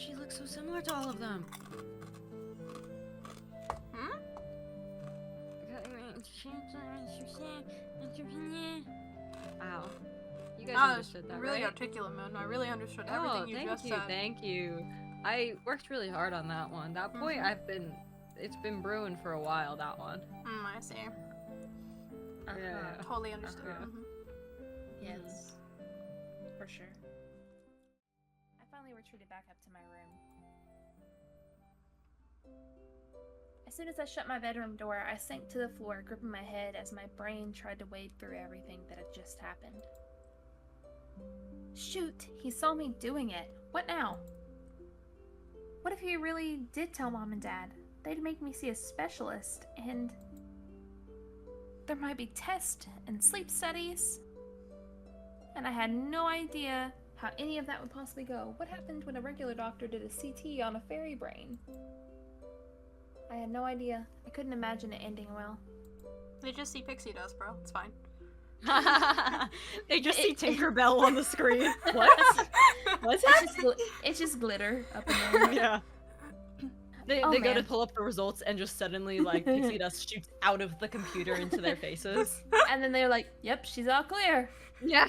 she look so similar to all of them? Hmm? Wow. You guys Oh, understood that, really right? articulate, Moon. I really understood everything you just said. Thank you. I worked really hard on that one. That point, it's been brewing for a while, that one. I see. Yeah. Totally understood. Yes. For sure. I finally retreated back up to my room. As soon as I shut my bedroom door, I sank to the floor, gripping my head as my brain tried to wade through everything that had just happened. Shoot, he saw me doing it. What now? What if he really did tell Mom and Dad? They'd make me see a specialist, and there might be tests and sleep studies. And I had no idea how any of that would possibly go. What happened when a regular doctor did a CT on a fairy brain? I had no idea. I couldn't imagine it ending well. They just see pixie dust, bro. It's fine. They just see Tinkerbell on the screen. What? What's that? It's just glitter up in there. Yeah. They go to pull up the results and just suddenly, like, pixie dust shoots out of the computer into their faces. And then they're like, yep, she's all clear. Yeah.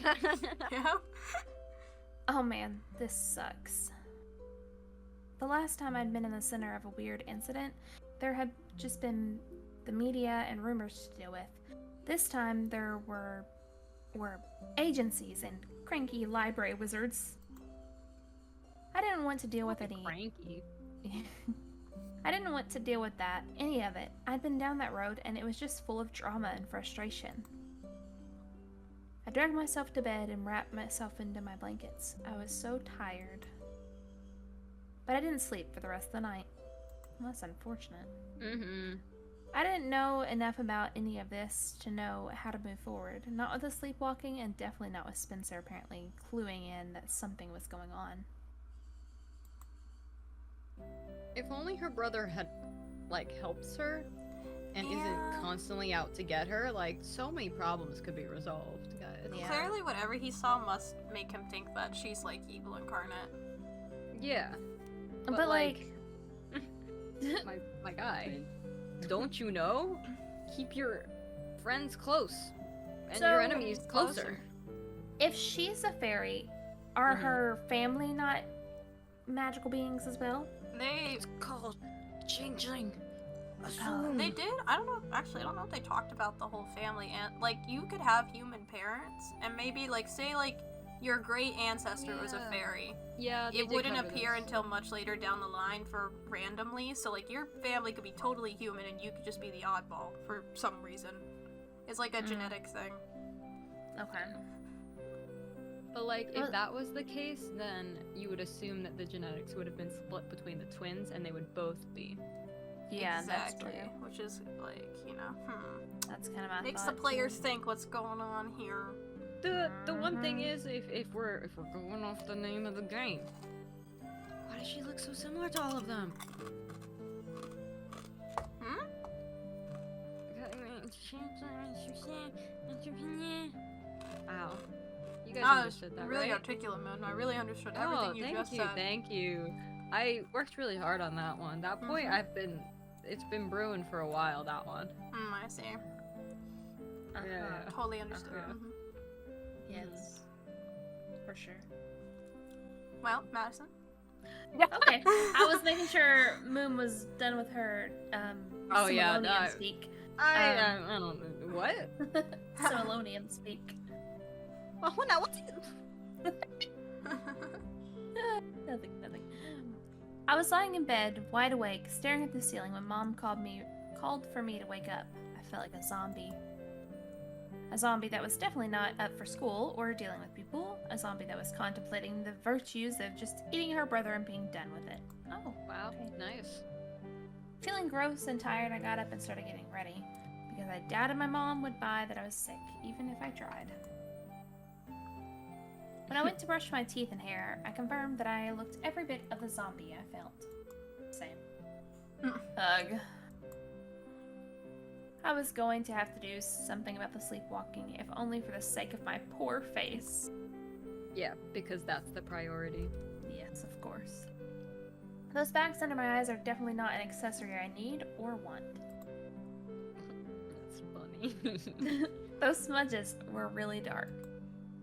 Yeah. Oh man, this sucks. The last time I'd been in the center of a weird incident, there had just been the media and rumors to deal with. This time there were agencies and cranky library wizards. I didn't want to deal with any... Cranky. I didn't want to deal with that, any of it. I'd been down that road and it was just full of drama and frustration. I dragged myself to bed and wrapped myself into my blankets. I was so tired. But I didn't sleep for the rest of the night. Well, that's unfortunate. I didn't know enough about any of this to know how to move forward. Not with the sleepwalking, and definitely not with Spencer apparently cluing in that something was going on. If only her brother had, like, helped her and isn't constantly out to get her, like, so many problems could be resolved, guys. Yeah. Clearly, whatever he saw must make him think that she's, like, evil incarnate. Yeah. But like... my guy, don't you know? Keep your friends close and your enemies closer. If she's a fairy, are her family not magical beings as well? It's called Changeling. They did? I don't know. Actually, I don't know if they talked about the whole family. And, like, you could have human parents, and maybe, like, say, like, your great ancestor was a fairy. Yeah, it wouldn't appear until much later down the line for randomly. So, like, your family could be totally human, and you could just be the oddball for some reason. It's like a genetic thing. Okay. But, like, if that was the case, then you would assume that the genetics would have been split between the twins, and they would both be. Yeah, exactly. that's true. Which is, like, you know, That's kind of my makes thought, the players too. think what's going on here. The one thing is, if we're going off the name of the game, why does she look so similar to all of them? Wow. You guys understood that, really right? articulate, Moon. I really understood everything you just said. Thank you. I worked really hard on that one. That point, it's been brewing for a while, that one. I see. Yeah. Totally understood. Yes. For sure. Well, Madison? Okay. I was making sure Moon was done with her Similonian speak. I don't know. What? Similonian speak. Oh, no, what's it? Nothing. I was lying in bed, wide awake, staring at the ceiling when Mom called for me to wake up. I felt like a zombie. A zombie that was definitely not up for school or dealing with people. A zombie that was contemplating the virtues of just eating her brother and being done with it. Oh, wow. Okay. Nice. Feeling gross and tired, I got up and started getting ready. Because I doubted my mom would buy that I was sick, even if I tried. When I went to brush my teeth and hair, I confirmed that I looked every bit of the zombie I felt. Same. Ugh. I was going to have to do something about the sleepwalking, if only for the sake of my poor face. Yeah, because that's the priority. Yes, of course. Those bags under my eyes are definitely not an accessory I need or want. That's funny. Those smudges were really dark.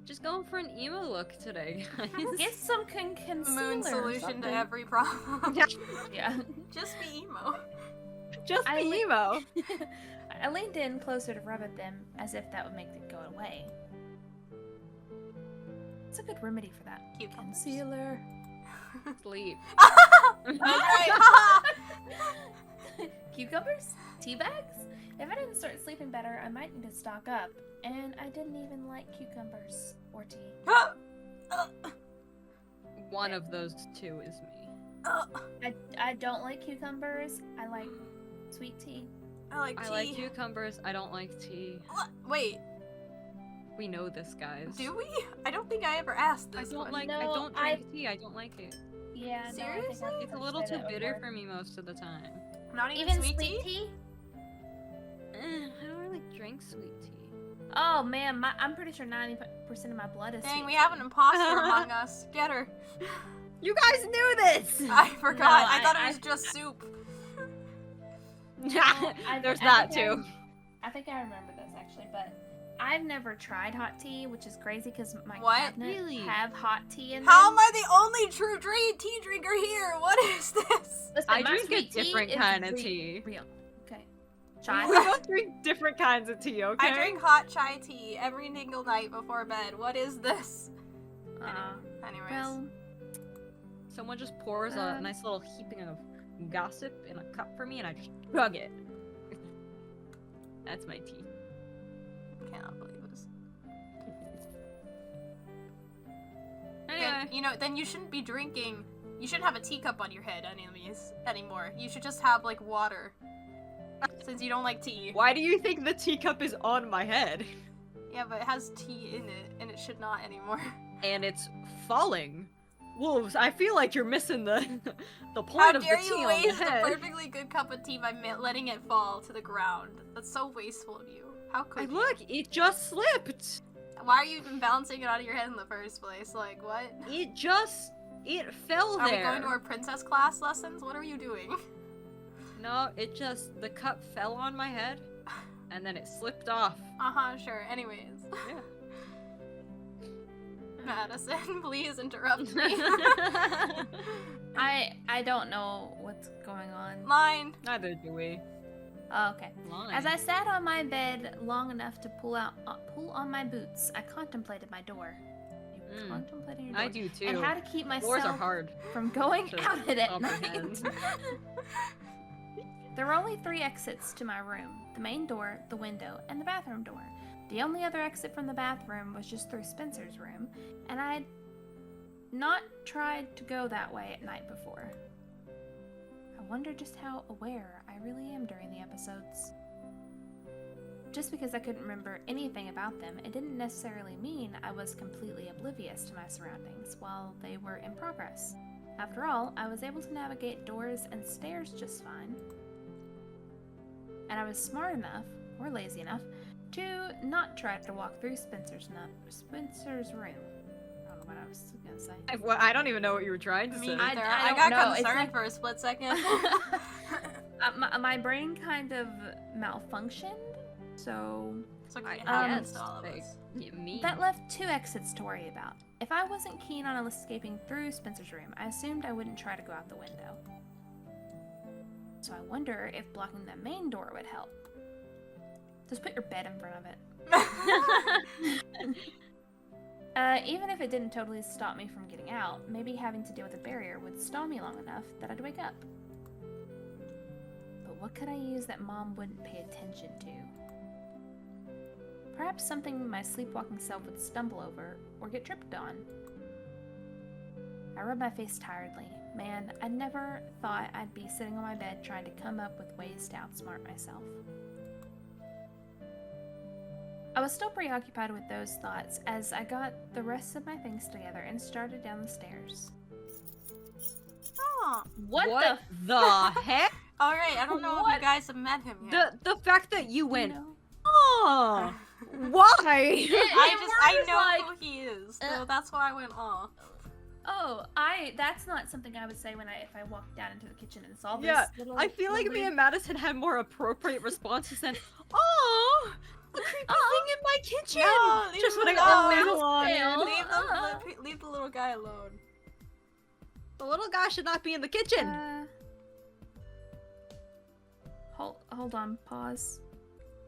Just going for an emo look today, guys. Get some concealer. Moon or solution something. to every problem. Yeah. Just be emo. Just I be li- emo. I leaned in closer to rub at them as if that would make it go away. It's a good remedy for that. Cucumbers. Concealer. Sleep. Alright. Cucumbers? Tea bags? If I didn't start sleeping better, I might need to stock up. And I didn't even like cucumbers or tea. One of those two is me. I don't like cucumbers. I like sweet tea. I like tea. I like cucumbers. I don't like tea. Wait, We know this, guys. do we? I don't think I ever asked I this don't question. like. I No, don't drink tea. I don't like it. Yeah, no, Seriously? I think It's a little too bitter for me most of the time. Not even, Even sweet sweet tea? tea? I don't really drink sweet tea. Oh man, I'm pretty sure 90% of my blood is Dang, sweet we tea. have an imposter among us. Get her. You guys knew this. I forgot. No, I thought it I- was just soup. There's I that think too. I think I remember this actually, but I've never tried hot tea, which is crazy because my What? cabinet Really? have hot tea in How them. am I the only true tea drinker here? What is this? Listen, I my drink a sweet tea different is kind of real. tea. Real. Okay. We Chai. both drink different kinds of tea, okay? I drink hot chai tea every single night before bed. What is this? Anyways. Well, Someone just pours a nice little heaping of gossip in a cup for me, and I just chug it. That's my tea. Cannot believe this. Anyway, Then you shouldn't be drinking. You shouldn't have a teacup on your head anymore. You should just have like water. Since you don't like tea. why do you think the teacup is on my head? Yeah, but it has tea in it, and it should not anymore. And it's falling. Wolves, I feel like you're missing the How point of the dare tea you on the waste a head. perfectly good cup of tea by letting it fall to the ground? That's so wasteful of you. How Hey, could you? look, it just slipped. Why are you even balancing it out of your head in the first place? Like, what? It fell Are there. we going to our princess class lessons? What are you doing? No, the cup fell on my head, and then it slipped off. Uh-huh, sure. Anyways. Yeah. Madison, please interrupt me. I don't know what's going on. Mine. Neither do we. Oh, okay. Line. As I sat on my bed long enough to pull on my boots, I contemplated my door. You contemplating your door? I do too. And how to keep Floors myself are hard. from going to out it at comprehend. night. There were only 3 exits to my room: the main door, the window, and the bathroom door. The only other exit from the bathroom was just through Spencer's room, and I'd not tried to go that way at night before. I wonder just how aware I really am during the episodes. Just because I couldn't remember anything about them, it didn't necessarily mean I was completely oblivious to my surroundings while they were in progress. After all, I was able to navigate doors and stairs just fine. And I was smart enough, or lazy enough, to not try to walk through Spencer's room. I don't know what I was gonna say. I don't even know what you were trying to Me say. neither. I I got don't know. It's concerned like- for a split second. My brain kind of malfunctioned, so It's okay. It I happens guess, to all of like, us. me. that left 2 exits to worry about. If I wasn't keen on escaping through Spencer's room, I assumed I wouldn't try to go out the window. So I wonder if blocking the main door would help. Just put your bed in front of it. Even if it didn't totally stop me from getting out, maybe having to deal with a barrier would stall me long enough that I'd wake up. But what could I use that Mom wouldn't pay attention to? Perhaps something my sleepwalking self would stumble over or get tripped on. I rubbed my face tiredly. Man, I never thought I'd be sitting on my bed trying to come up with ways to outsmart myself. I was still preoccupied with those thoughts as I got the rest of my things together and started down the stairs. Oh. What the heck? Alright, I don't know if What? you guys have met him yet. The fact that you went, No. oh, why? I It know was like- who he is, so that's why I went, oh. Oh, that's not something I would say if I walked down into the kitchen and saw Yeah, this little I feel like me little and Madison had more appropriate responses than, oh, a creepy thing in my kitchen. No, leave Just him what I alone. always wanted. Leave the little guy alone. The little guy should not be in the kitchen. Hold on, pause.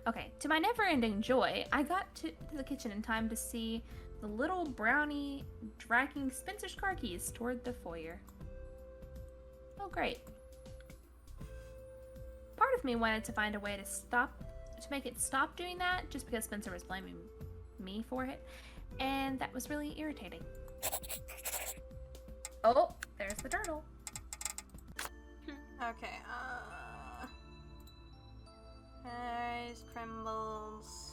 Okay, to my never-ending joy, I got to the kitchen in time to see the little brownie dragging Spencer's car keys toward the foyer. Oh, great. Part of me wanted to find a way to make it stop doing that, just because Spencer was blaming me for it, and that was really irritating. Oh, there's the turtle. Okay, Ice crumbles.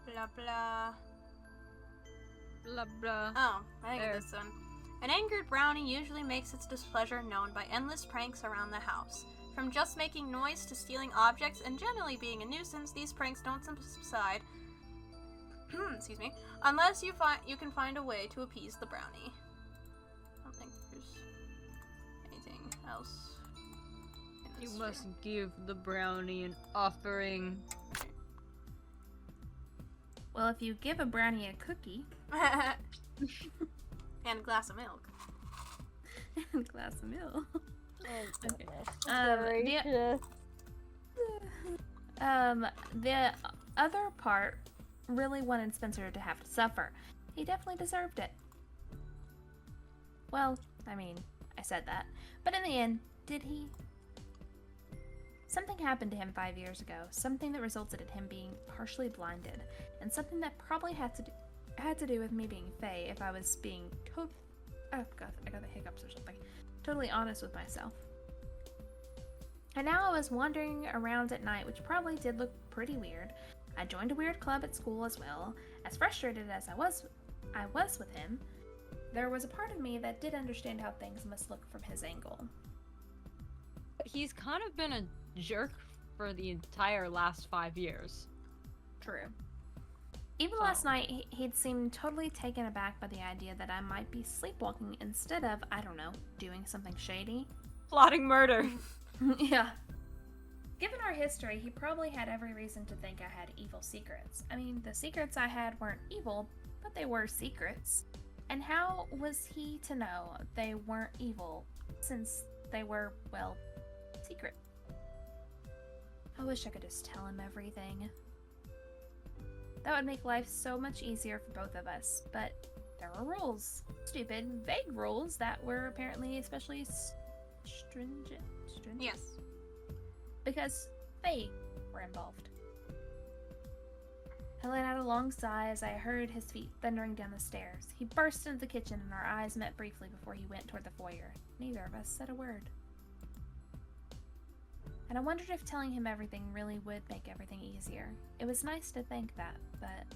Blah blah. Blah blah. Oh, I There. get this one. An angered brownie usually makes its displeasure known by endless pranks around the house. From just making noise to stealing objects and generally being a nuisance, these pranks don't subside. Excuse me. Unless you can find a way to appease the brownie. I don't think there's anything else. in You this must give the brownie an offering. Well, if you give a brownie a cookie and a glass of milk. and a glass of milk. The other part really wanted Spencer to have to suffer. He definitely deserved it. Well, I mean, I said that. But in the end, did he? Something happened to him 5 years ago. Something that resulted in him being partially blinded. And something that probably had to do with me being Fae if I was being oh god, I got the hiccups or something. Totally honest with myself. And now I was wandering around at night, which probably did look pretty weird. I joined a weird club at school as well. As frustrated as I was with him, there was a part of me that did understand how things must look from his angle. He's kind of been a jerk for the entire last 5 years. True. Even last night, he'd seemed totally taken aback by the idea that I might be sleepwalking instead of, I don't know, doing something shady. Plotting murder. Yeah. Given our history, he probably had every reason to think I had evil secrets. I mean, the secrets I had weren't evil, but they were secrets. And how was he to know they weren't evil, since they were, well, secret? I wish I could just tell him everything. That would make life so much easier for both of us, but there were rules. Stupid, vague rules that were apparently especially stringent? Yes. Because they were involved. I let out a long sigh as I heard his feet thundering down the stairs. He burst into the kitchen and our eyes met briefly before he went toward the foyer. Neither of us said a word. And I wondered if telling him everything really would make everything easier. It was nice to think that, but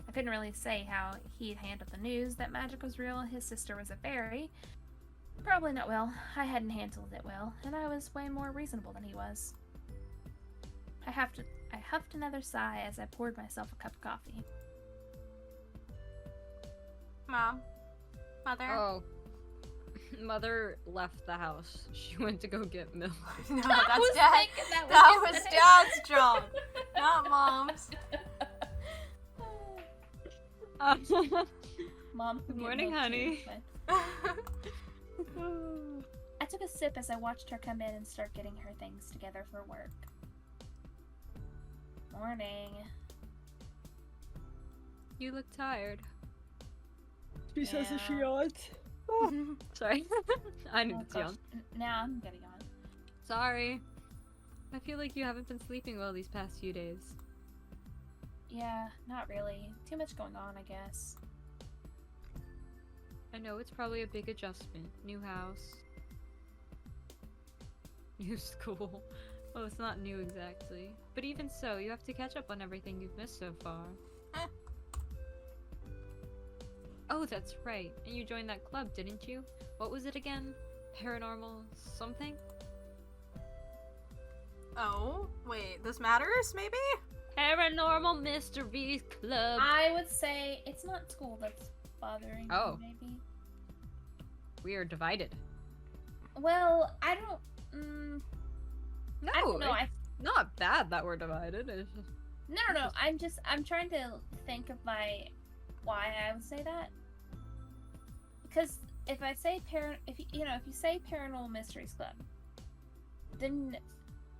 I couldn't really say how he'd handled the news that magic was real and his sister was a fairy. Probably not well. I hadn't handled it well, and I was way more reasonable than he was. I huffed another sigh as I poured myself a cup of coffee. Mom? Mother? Oh. Mother left the house. She went to go get milk. No, I that's was Dad. thinking that That was was his Dad's job, not Mom's. Mom, Good morning, honey. I took a sip as I watched her come in and start getting her things together for work. Morning. You look tired. She says that she yawns. Sorry. I need to yawn. Now I'm getting on. Sorry. I feel like you haven't been sleeping well these past few days. Yeah, not really. Too much going on, I guess. I know it's probably a big adjustment. New house. New school. Well, it's not new exactly. But even so, you have to catch up on everything you've missed so far. Oh, that's right. And you joined that club, didn't you? What was it again? Paranormal something? Oh, wait, this matters, maybe? Paranormal Mysteries Club. I would say it's not school that's bothering Oh. me, maybe. We are divided. Well, I don't. No, I don't know. it's not bad that we're divided. It's just... No. I'm trying to think of why I would say that. Because if I say if you say Paranormal Mysteries Club, then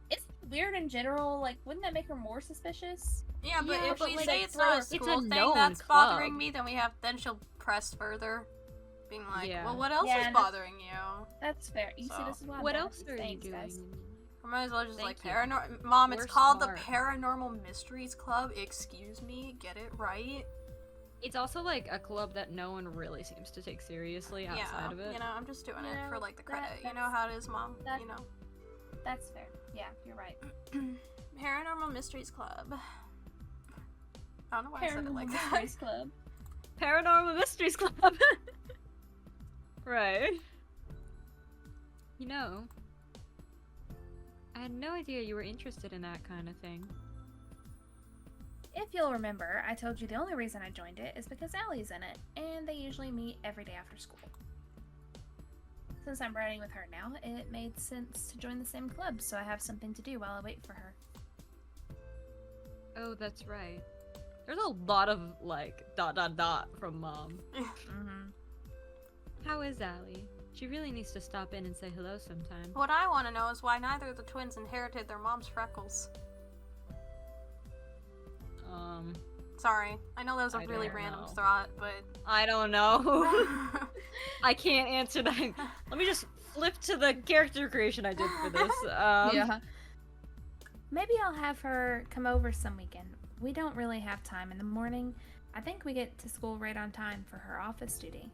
it's weird in general. Like, wouldn't that make her more suspicious? Yeah, but Yeah, if but, we like, say it's not a it's a school thing known that's club. bothering me, then she'll press further, being like, Yeah. well, what else Yeah, is and bothering you? That's fair. You see, So, this is why I'm What bad at else these are you things, doing? guys. I might as well just Thank like you. paranormal. Mom, it's We're called smart. the Paranormal Mysteries Club. Excuse me, get it right. It's also like a club that no one really seems to take seriously outside of it. You know, I'm just doing it Yeah, for like the that- credit. You know how it is, Mom. that- You know. That's fair. Yeah, you're right. Paranormal Mysteries Club. I don't know why I said it like that. Mysteries Club. Paranormal Mysteries Club. Right. You know, I had no idea you were interested in that kind of thing. If you'll remember, I told you the only reason I joined it is because Allie's in it, and they usually meet every day after school. Since I'm riding with her now, it made sense to join the same club, so I have something to do while I wait for her. Oh, that's right. There's a lot of like ... from Mom. Mm-hmm. How is Allie? She really needs to stop in and say hello sometime. What I want to know is why neither of the twins inherited their mom's freckles. Sorry, I know that was a I really don't random know. thought, but I don't know. I can't answer that. Let me just flip to the character creation I did for this. Maybe I'll have her come over some weekend. We don't really have time in the morning. I think we get to school right on time for her office duty.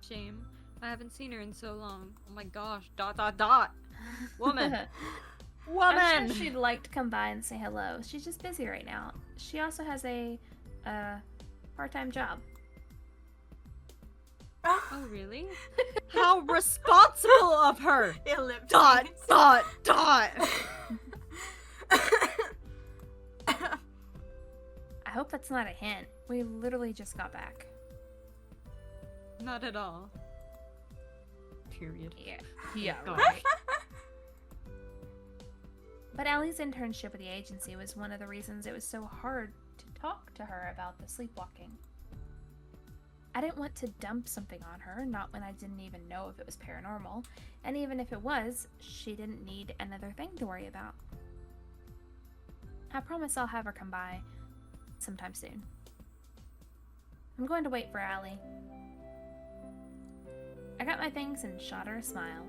Shame. I haven't seen her in so long. Oh my gosh. ... Woman. I'm Woman! sure she'd like to come by and say hello. She's just busy right now. She also has a part-time job. Oh, really? How responsible of her! ... Ellipses. I hope that's not a hint. We literally just got back. Not at all. Period. Yeah, God. right. But Allie's internship with the agency was one of the reasons it was so hard to talk to her about the sleepwalking. I didn't want to dump something on her, not when I didn't even know if it was paranormal, and even if it was, she didn't need another thing to worry about. I promise I'll have her come by sometime soon. I'm going to wait for Allie. I got my things and shot her a smile.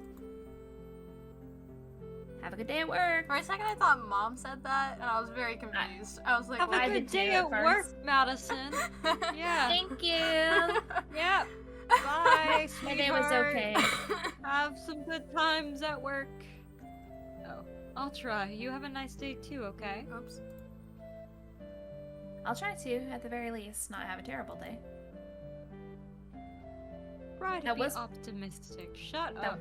Have a good day at work. For a second, I thought Mom said that, and I was very confused. I was like, Have what? a I good did day too at at work, first. Madison. Yeah. Thank you. Yeah. Bye, My day was sweetheart. okay. Have some good times at work. Oh, I'll try. You have a nice day too, okay? Oops. I'll try to, at the very least, not have a terrible day. Try to That be was- optimistic. Shut That- up.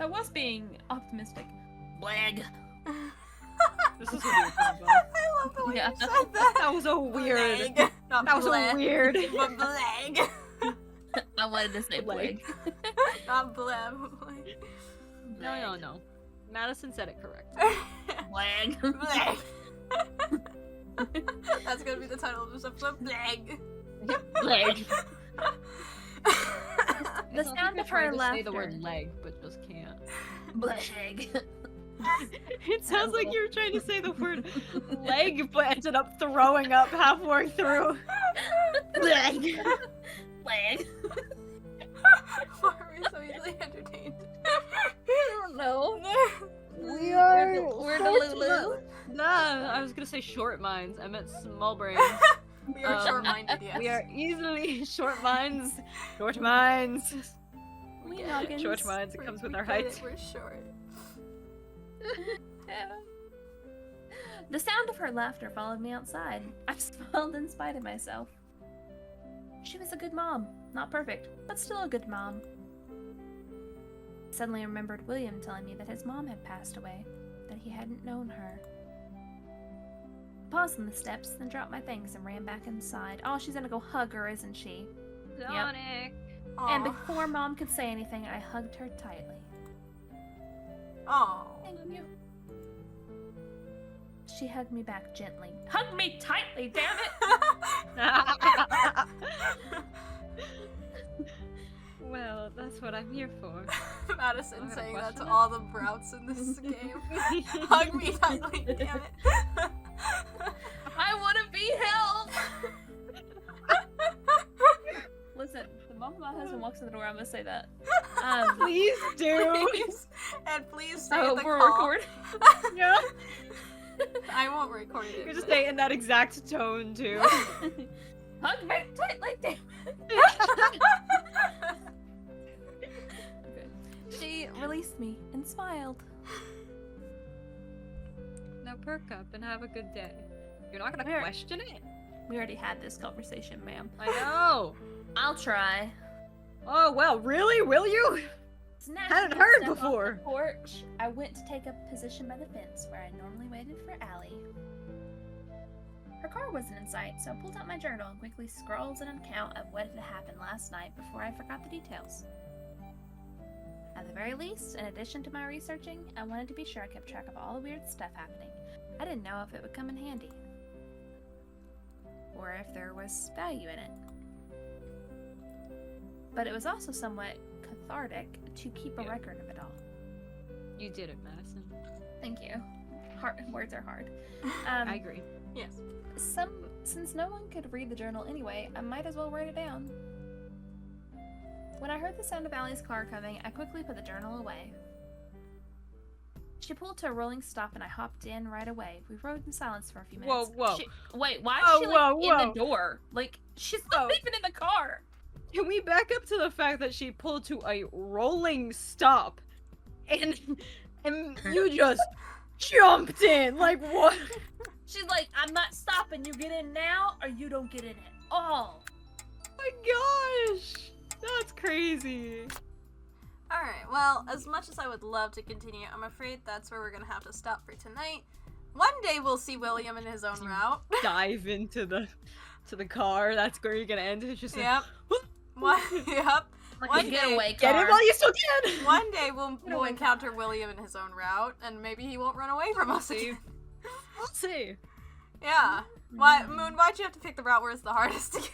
I was being optimistic. Blag. This is a weird combo. I love the way Yeah. you said that. That was a weird. Blag. Not That was blag, a weird. But blag. I wanted to say Blag. Not blab. but blag. No. Madison said it correct. Blag. Blag. That's gonna be the title of this episode. Blag. Blag. The It's like sound you're of trying her to laughter. say the word leg, but just can't. Blag. It sounds like you were trying to say the word leg, but ended up throwing up halfway through. Blag. Blag. Why are we so easily entertained? I don't know. We We're short Lulu. Nah, I was gonna say short minds. I meant small brains. We are short-minded, yes. We are easily short minds. Short minds. We noggins. Short minds. It comes with We our get height. it, we're short. The sound of her laughter followed me outside. I smiled in spite of myself. She was a good mom. Not perfect, but still a good mom. Suddenly remembered William telling me that his mom had passed away, that he hadn't known her. paused on the steps, then dropped my things and ran back inside. Oh, she's gonna go hug her, isn't she? Sonic. And before Mom could say anything, I hugged her tightly. Oh. I love you. She hugged me back gently. Hug me tightly, damn it! Well, that's what I'm here for. Madison I'm gonna saying that to question all the Brouts in this game. Hug me tightly, damn it. I want to be held! Listen, the moment my husband walks in the door, I'm gonna say that. Please do. Please. And please stay I at hope the we're call. recording. Yeah. I won't record it. You're just stay in that exact tone too. Hug me tightly, damn it! Okay. She released me and smiled. Now perk up and have a good day. You're not gonna Where? question it? We already had this conversation, ma'am. I know. I'll try. Oh well, really? Will you? Snatching Hadn't a heard step off before. the porch, I went to take up position by the fence where I normally waited for Allie. Her car wasn't in sight, so I pulled out my journal and quickly scrawled an account of what had happened last night before I forgot the details. At the very least, in addition to my researching, I wanted to be sure I kept track of all the weird stuff happening. I didn't know if it would come in handy, or if there was value in it. But it was also somewhat cathartic to keep a record of it all. You did it, Madison. Thank you. Words are hard. I agree. Yes. Since no one could read the journal anyway, I might as well write it down. When I heard the sound of Allie's car coming, I quickly put the journal away. She pulled to a rolling stop and I hopped in right away. We rode in silence for a few minutes. Whoa. Wait, why is Oh, she like whoa, in whoa. the door? Like, she's not even in the car! Can we back up to the fact that she pulled to a rolling stop and you just jumped in? Like what? She's like, I'm not stopping. You get in now or you don't get in at all. My gosh. That's crazy. Alright, well, as much as I would love to continue, I'm afraid that's where we're gonna have to stop for tonight. One day we'll see William in his own route. Dive into the car. That's where you're gonna end. It's just Yep. like, Yep. Like One a day- getaway get car. it while you still can. One day we'll encounter William in his own route, and maybe he won't run away from us again. We'll see. Yeah. Why, Moon, why'd you have to pick the route where it's the hardest to get?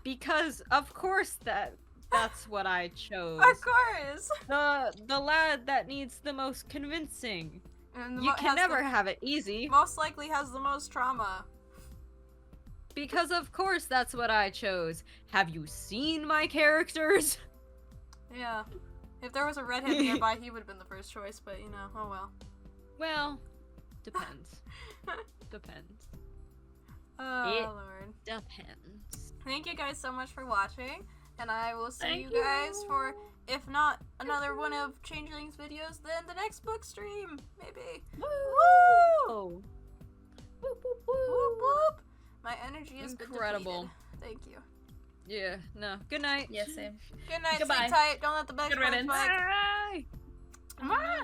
Because of course that's what I chose. Of course! The lad that needs the most convincing. And You can never have it easy. most likely has the most trauma. Because of course that's what I chose. Have you seen my characters? Yeah. If there was a redhead nearby, he would have been the first choice, but you know, oh well. Well, depends. Depends. Oh, It- Lord. Depends. Thank you guys so much for watching, and I will see Thank you guys for, if not another one of Changeling's videos, then the next book stream, maybe. Woo! Whoop, whoop, Whoop whoop. whoop! My energy is Incredible. Thank you. Yeah, no. Good night. Yes, same. Good night, Goodbye. sleep tight, don't let the bed Good bugs riddance. bite. Bye. Bye.